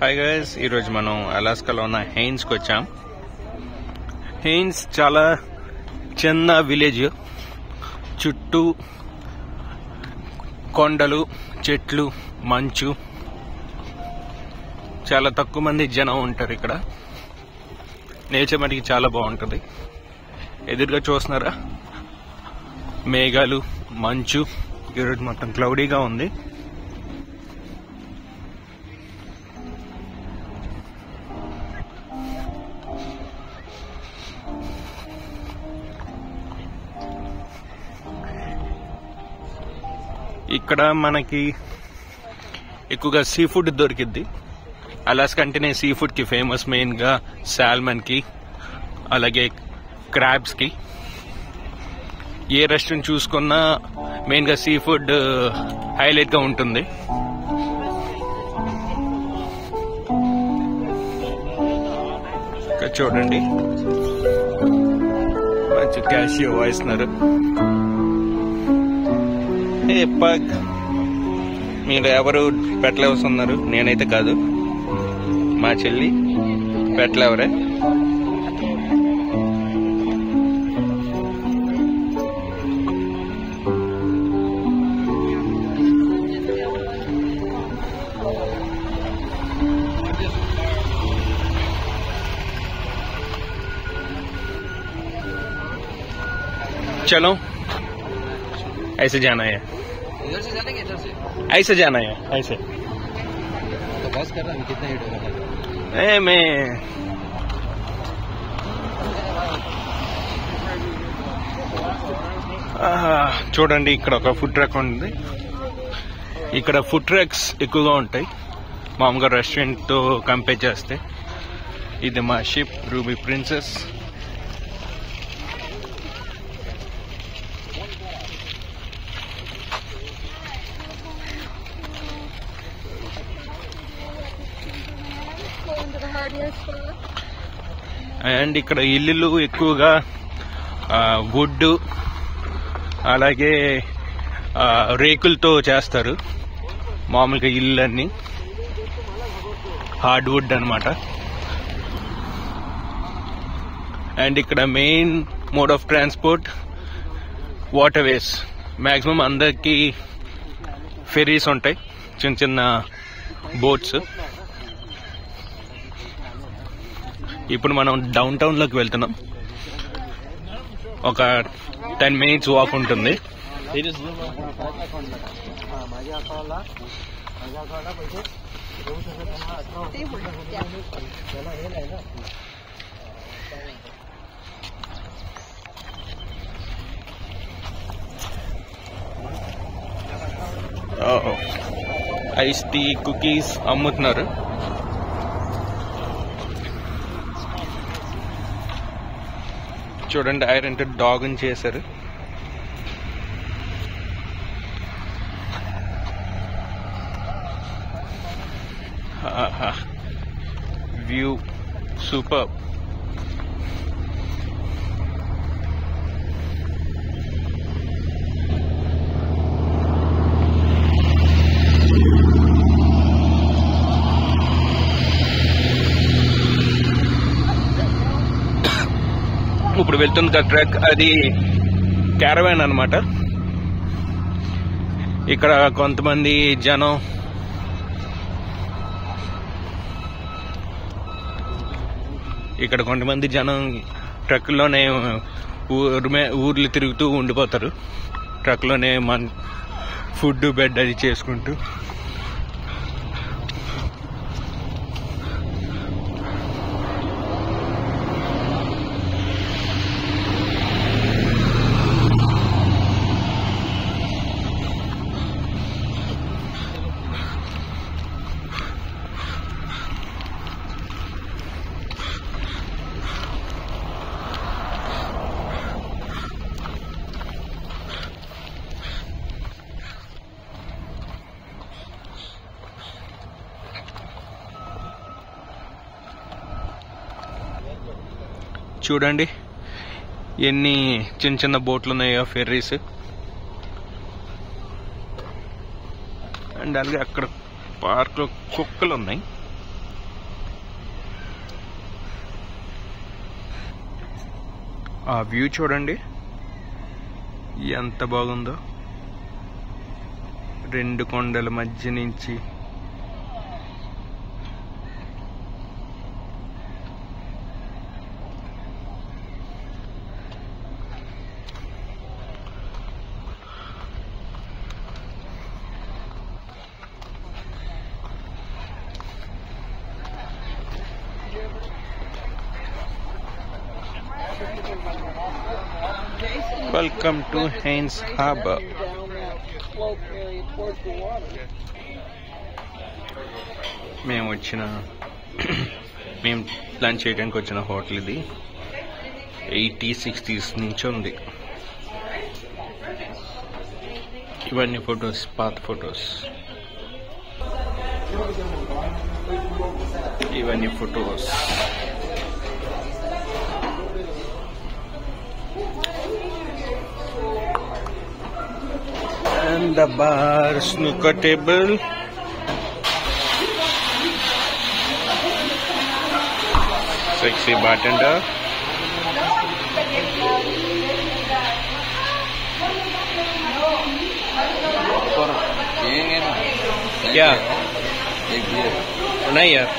Hi guys, ఈరోజు మనం అలాస్కాలో ఉన్న హెయిన్స్కి వచ్చాం. హెయిన్స్ చాలా చిన్న విలేజ్, చుట్టూ కొండలు, చెట్లు, మంచు, చాలా తక్కువ మంది జనం ఉంటారు. ఇక్కడ నేచర్ మటుకి చాలా బాగుంటుంది. ఎదురుగా చూస్తున్నారా, మేఘాలు, మంచు. ఈరోజు మొత్తం క్లౌడీగా ఉంది. ఇక్కడ మనకి ఎక్కువగా సీ ఫుడ్ దొరికిద్ది. అలాస్కా అంటేనే సీ ఫుడ్ కి ఫేమస్. మెయిన్ గా సాల్మన్ కి, అలాగే క్రాబ్స్ కి. ఏ రెస్టారెంట్ చూసుకున్నా మెయిన్ గా సీ ఫుడ్ హైలైట్ గా ఉంటుంది. ఇక్కడ చూడండి, మంచి క్యాషియో వాయిస్తున్నారు. మీరు ఎవరు పెట్టలేవస్ ఉన్నారు? నేనైతే కాదు, మా చెల్లి పెట్టలేవరే. चलो ऐसे जाना है, इधर से चलेंगे, इधर से ऐसे जाना है, ऐसे. तो बस कर रहा हूँ. कितना हिट होगा? मैं చూడండి, ఇక్కడ ఒక ఫుడ్ ట్రక్ ఉంది. ఇక్కడ ఫుడ్ ట్రక్స్ ఎక్కువగా ఉంటాయి మామూలుగా రెస్టారెంట్ తో కంపేర్ చేస్తే. ఇది మా షిప్ రూబీ ప్రిన్సెస్. అండ్ ఇక్కడ ఇల్లులు ఎక్కువగా వుడ్ అలాగే రేకులతో చేస్తారు. మామూలుగా ఇళ్ళన్నీ హార్డ్ వుడ్ అన్నమాట. అండ్ ఇక్కడ main mode of transport water ways. Maximum అందరికి ఫెరీస్ ఉంటాయి, చిన్న చిన్న బోట్స్. ఇప్పుడు మనం డౌన్ టౌన్ లోకి వెళ్తున్నాం. ఒక 10 minutes వాక్ ఉంటుంది. ఐస్ టీ, కుకీస్ అమ్ముతున్నారు. చూడండి, ఐరన్ డాగ్ అని చేశారు. View super. ఇప్పుడు వెళ్తుంది ట్రక్, అది క్యారవాన్ అన్నమాట. ఇక్కడ కొంతమంది జనం ట్రక్లోనే ఊర్లు తిరుగుతూ ఉండిపోతారు. ట్రక్లోనే ఫుడ్ బెడ్ అది చేసుకుంటూ. చూడండి ఎన్ని చిన్న చిన్న బోట్లు ఉన్నాయో, ఫెర్రీస్. అండ్ అలాగే అక్కడ పార్క్ లో కుక్కలు ఉన్నాయి. ఆ వ్యూ చూడండి ఎంత బాగుందో. రెండు కొండల మధ్య నుంచి వెల్కమ్ టు హైన్స్ హార్బర్. మేము లంచ్ చేయడానికి వచ్చిన హోటల్ ఇది. 80s-60s నుంచి ఉంది. ఇవన్నీ ఫొటోస్, పాత ఫొటోస్. ఇవన్నీ photos. And the bar, snooker table. Sexy bartender. Yeah. नहीं यार.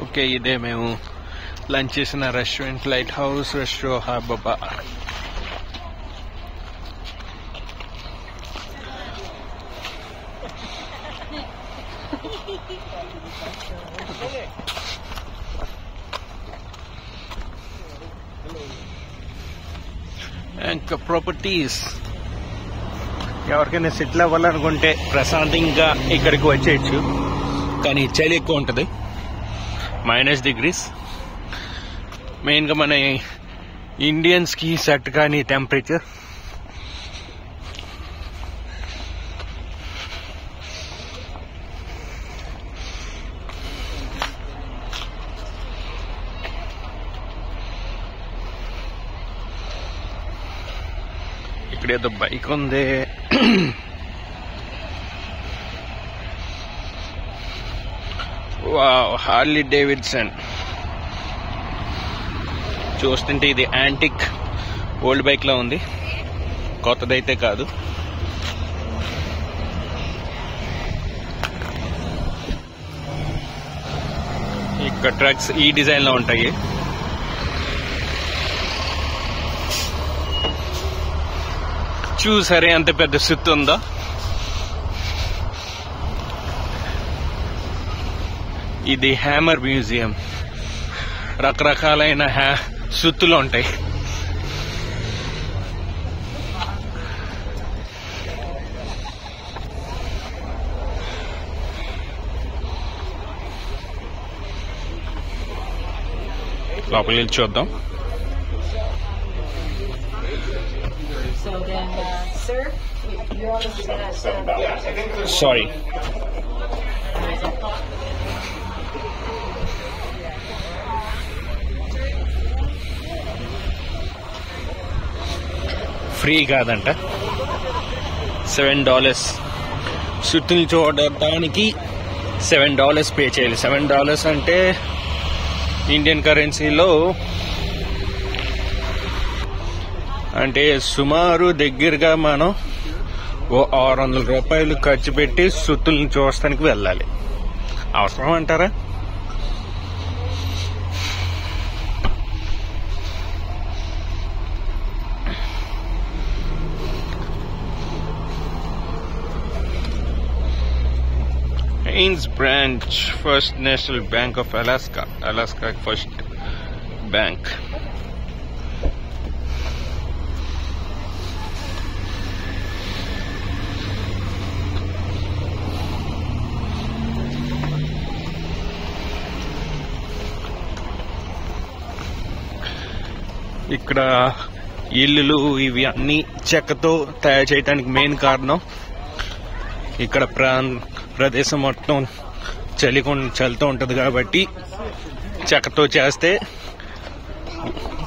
Okay, इधे में हूँ. లంచ్ చేసిన restaurant light house resto harbour bar. ఇంకా ప్రాపర్టీస్ ఎవరికైనా సెటిల్ అవ్వాలనుకుంటే ప్రశాంతంగా ఇక్కడికి వచ్చేయచ్చు. కానీ చలి ఎక్కువ ఉంటుంది, -degrees. మెయిన్గా మన ఇండియన్స్కి సెట్ కానీ టెంపరేచర్. ఇక్కడేదో బైక్ ఉంది. Wow, Harley Davidson. చూస్తుంటే ఇది యాంటిక్ ఓల్డ్ బైక్ లా ఉంది, కొత్తదైతే కాదు. ఇక్కడ ట్రక్స్ ఈ డిజైన్ లో ఉంటాయి. చూసారే అంత పెద్ద సుత్తు ఉందో. ఇది హ్యామర్ మ్యూజియం. రకరకాలైన సుత్తులు ఉంటాయి. లోపలికి వెళ్ళి చూద్దాం. సారీ, ఫ్రీ కాదంట. $7 సుత్తుని చూడటానికి $7 పే చేయాలి. $7 అంటే ఇండియన్ కరెన్సీలో అంటే సుమారు దగ్గరగా మనం $600 ఖర్చు పెట్టి సుత్తుల్ని చూడటానికి వెళ్ళాలి. అవసరం అంటారా? Haines Branch, First National Bank of Alaska. Alaska First Bank. ఇక్కడ ఇల్లులు ఇవి అన్ని చెక్కతో తయారు చేయడానికి మెయిన్ కారణం ఇక్కడ ప్రదేశం మొత్తం చలితో ఉంటుంది కాబట్టి చెక్కతో చేస్తే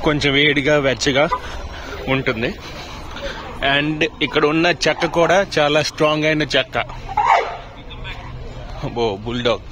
కొంచెం వేడిగా వెచ్చగా ఉంటుంది. అండ్ ఇక్కడ ఉన్న చెక్క కూడా చాలా స్ట్రాంగ్ అయిన చెక్క. బుల్డాగ్.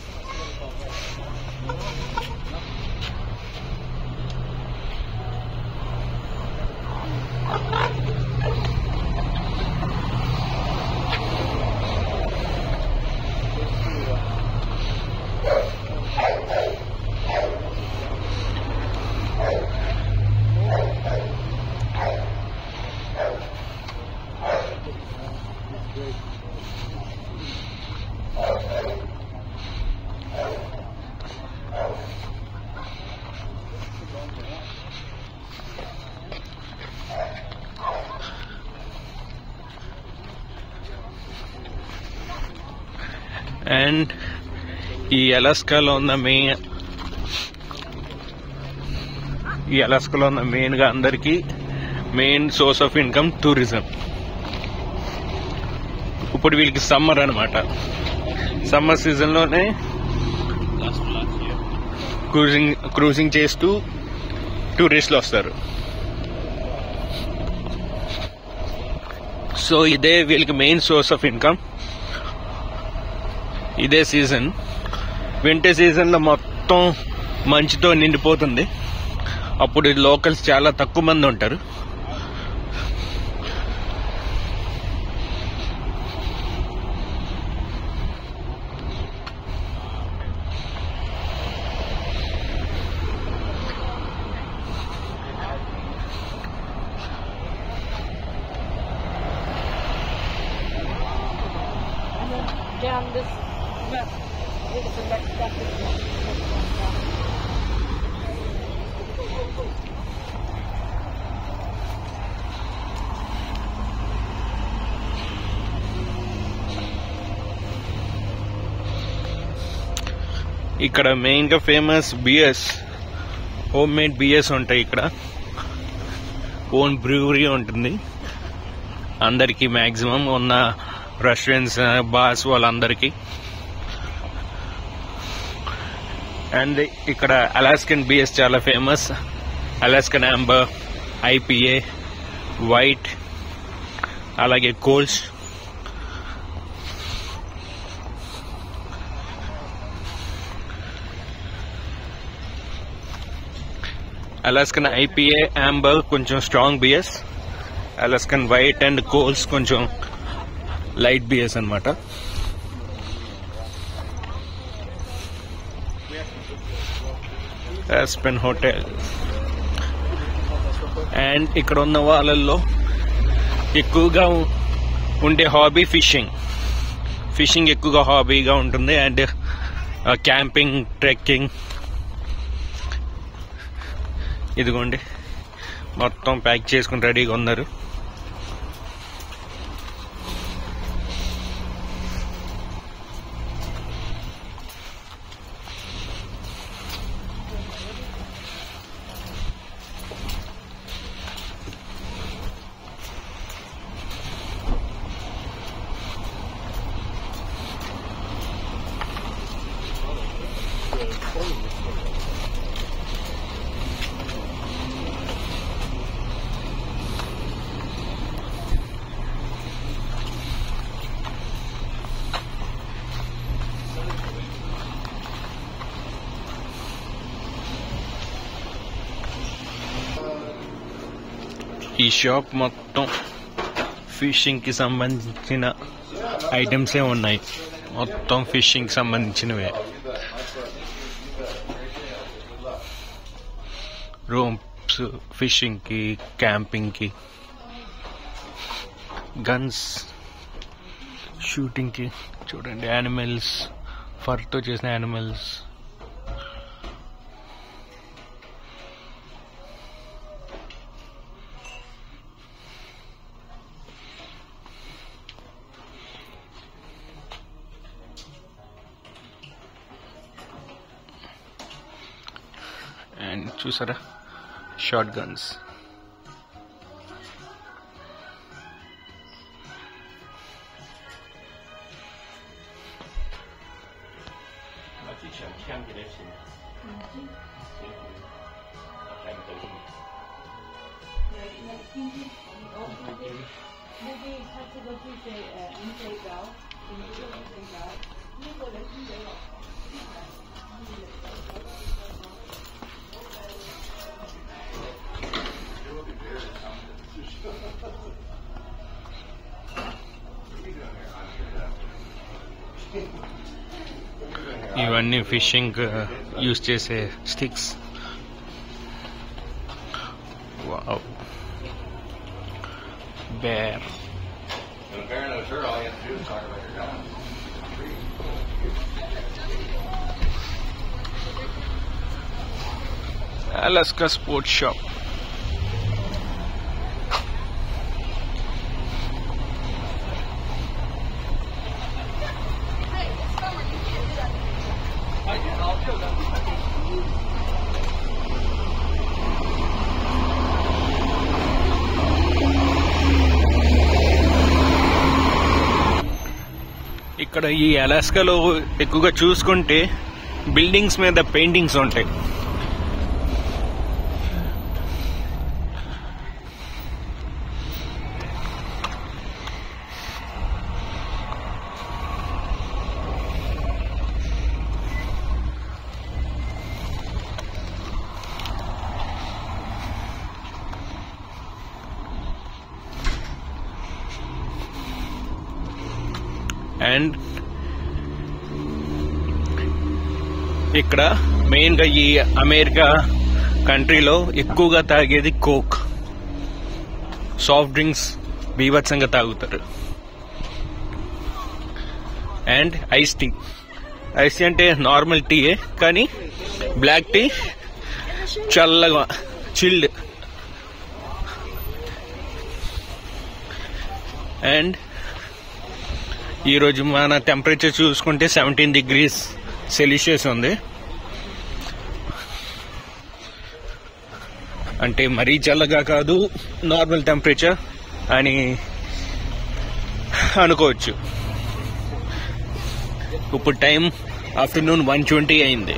అండ్ ఈ అలాస్కాలో ఉన్న మెయిన్గా అందరికీ main source of income tourism. ఇప్పుడు వీళ్ళకి సమ్మర్ అనమాట. సమ్మర్ సీజన్లోనే క్రూజింగ్ చేస్తూ టూరిస్టులు వస్తారు. సో ఇదే వీళ్ళకి మెయిన్ సోర్స్ ఆఫ్ ఇన్కమ్. ఇదే సీజన్. వింటర్ సీజన్లో మొత్తం మంచుతో నిండిపోతుంది. అప్పుడు లోకల్స్ చాలా తక్కువ మంది ఉంటారు. Down this map, it's the next step. ఇక్కడ మెయిన్గా famous beers, home made beers ఉంటాయి. ఇక్కడ ఓన్ బ్రూవరీ ఉంటుంది అందరికీ, మ్యాక్సిమం ఉన్న రెస్టారెంట్స్, బార్స్ వాళ్ళందరికీ. అండ్ ఇక్కడ అలాస్కన్ బియర్స్ చాలా famous. Alaskan amber, IPA, white, అలాగే కోల్స్. అలాస్కన్ IPA, యాంబర్ కొంచెం strong beers. Alaskan white and kolsch కొంచెం లైట్ బియర్స్ అనమాట. Aspen hotel. అండ్ ఇక్కడ ఉన్న వాళ్ళల్లో ఎక్కువగా ఉండే హాబీ ఫిషింగ్ ఎక్కువగా హాబీగా ఉంటుంది. And camping, trekking. ఇదిగోండి మొత్తం ప్యాక్ చేసుకుని రెడీగా ఉన్నారు. ఈ షాప్ మొత్తం ఫిషింగ్ కి సంబంధించిన ఐటమ్సే ఉన్నాయి. మొత్తం ఫిషింగ్ కి సంబంధించినవే. రోప్స్ ఫిషింగ్ కి, క్యాంపింగ్ కి, గన్స్ షూటింగ్ కి. చూడండి యానిమల్స్, ఫర్ తో చేసిన యానిమల్స్. అండ్ చూసారా షార్ట్ గన్స్. ఇవన్నీ ఫిషింగ్ యూజ్ చేసే sticks. Wow. Bear. Alaska Sports Shop. ఇక్కడ ఈ అలాస్కాలో ఎక్కువగా చూసుకుంటే బిల్డింగ్స్ మీద పెయింటింగ్స్ ఉంటాయి. అండ్ ఇక్కడ మెయిన్ గా ఈ అమెరికా కంట్రీలో ఎక్కువగా తాగేది కోక్. సాఫ్ట్ డ్రింక్స్ బీభత్సంగా తాగుతారు. And ice tea. Ice tea అంటే నార్మల్ టీయే, కానీ బ్లాక్ టీ చల్లగా చిల్డ్. అండ్ ఈరోజు మన టెంపరేచర్ చూసుకుంటే 17 degrees Celsius ఉంది. అంటే మరీ చల్లగా కాదు, నార్మల్ టెంపరేచర్ అని అనుకోవచ్చు. ఇప్పుడు టైం ఆఫ్టర్నూన్ 1:20 అయింది.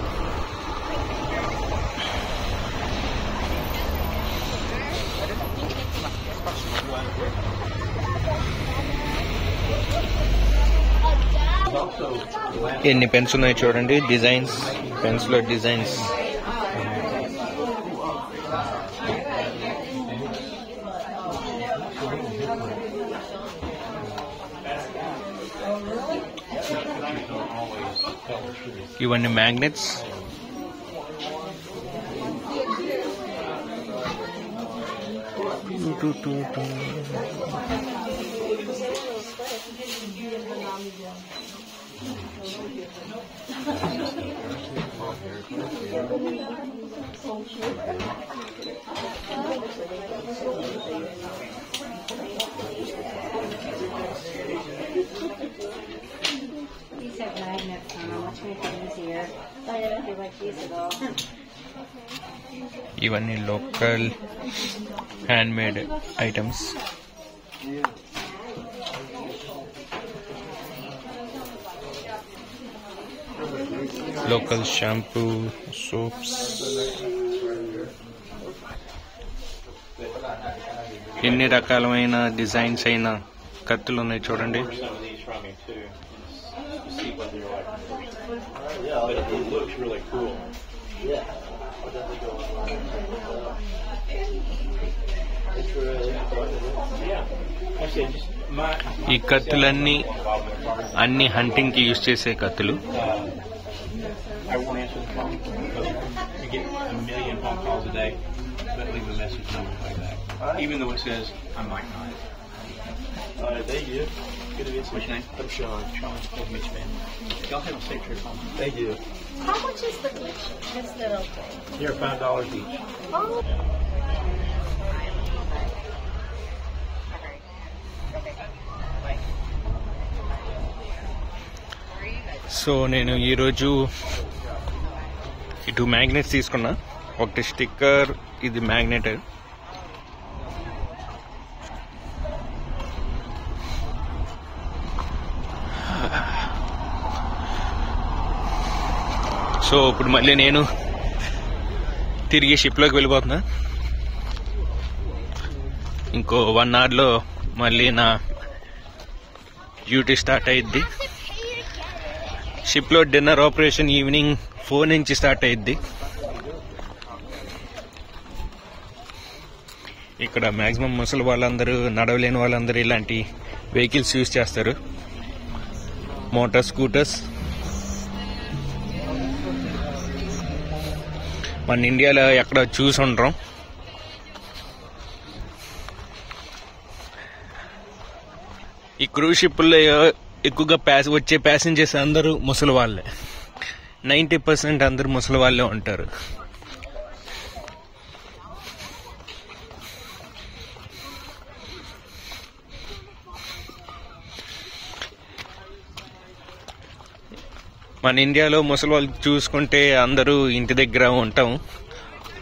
ఎన్ని పెన్స్ ఉన్నాయి చూడండి, డిజైన్స్, పెన్స్ లో డిజైన్స్. ఇవన్నీ magnets. These have magnets on them, which make it easier. They like these at all. ఇవన్నీ local hand made items. Local shampoo, soaps. ఎన్ని రకాలమైన డిజైన్స్ అయిన కత్తులు ఉన్నాయి చూడండి. ఈ కత్తులన్నీ అన్ని హంటింగ్ కి యూజ్ చేసే కత్తులు. I won't answer the phone. You get 1 million phone calls a day, but leave a message and I'll play back. Even though it says I might not. Thank you. Good to meet you. What's your name? I'm Sean. Sean. Good to meet you, man. Y'all have a safe trip home. Thank you. How much is the each? Is that okay? Here, $5 each. Oh. So నేను ఈరోజు ఇటు magnets తీసుకున్నా. ఒకటి sticker, ఇది magnet. So ఇప్పుడు మళ్ళీ నేను తిరిగి షిప్లోకి వెళ్ళిపోతున్నా. ఇంకో 1 hourలో మళ్ళీ నా డ్యూటీ స్టార్ట్ అయ్యిద్ది. షిప్లో డిన్నర్ ఆపరేషన్ ఈవినింగ్ 4 నుంచి స్టార్ట్ అయ్యిద్ది. ఇక్కడ మ్యాక్సిమం ముసలి వాళ్ళందరూ, నడవలేని వాళ్ళందరూ ఇలాంటి వెహికల్స్ యూజ్ చేస్తారు. Motor scooters. మన ఇండియాలో ఎక్కడ చూసి ఉండరు. ఈ క్రూజ్ షిప్లో ఎక్కువగా వచ్చే ప్యాసింజర్స్ అందరూ ముసలి వాళ్ళే. 90% అందరూ ముసలి వాళ్ళే ఉంటారు. మన ఇండియాలో ముసలి వాళ్ళు చూసుకుంటే అందరూ ఇంటి దగ్గర ఉంటాం.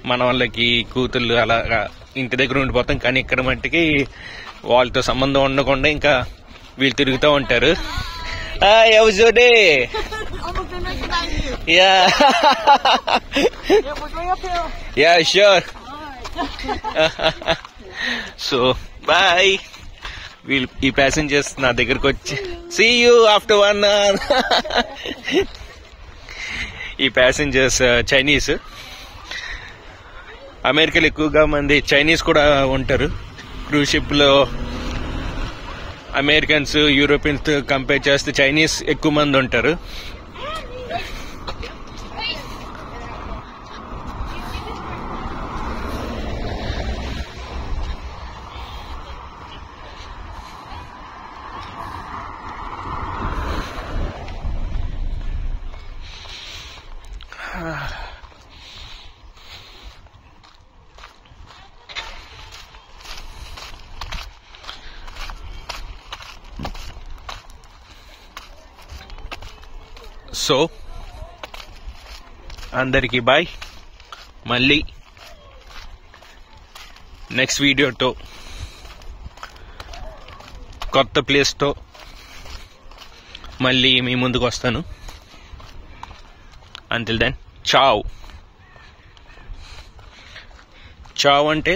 మన వాళ్ళకి కూతుళ్ళు అలాగా ఇంటి దగ్గర ఉండిపోతాం. కానీ ఇక్కడ మట్టికి వాళ్ళతో సంబంధం ఉండకుండా ఇంకా వీళ్ళు తిరుగుతూ ఉంటారు. Hi, how was your day? Almost been making that you. Yeah. Yeah, we're going uphill. Yeah, sure. Alright. So, bye. వీళ్ళు ఈ ప్యాసింజర్స్ నా దగ్గరకు వచ్చి సీ యూ ఆఫ్టర్ 1 hour. ఈ ప్యాసింజర్స్ చైనీస్. అమెరికాలో ఎక్కువగా మంది చైనీస్ కూడా ఉంటారు. క్రూజ్ షిప్ లో అమెరికన్స్ యూరోపియన్స్ కంపేర్ చేస్తే చైనీస్ ఎక్కువ మంది ఉంటారు. సో అందరికీ బాయ్. మళ్ళీ నెక్స్ట్ వీడియోతో కొత్త ప్లేస్తో మళ్ళీ మీ ముందుకు వస్తాను. అంటిల్ దెన్ చావ్. చావ్ అంటే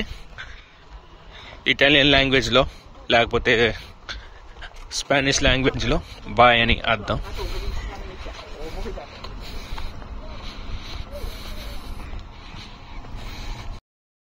ఇటాలియన్ లాంగ్వేజ్లో లేకపోతే స్పానిష్ లాంగ్వేజ్లో బాయ్ అని అర్థం.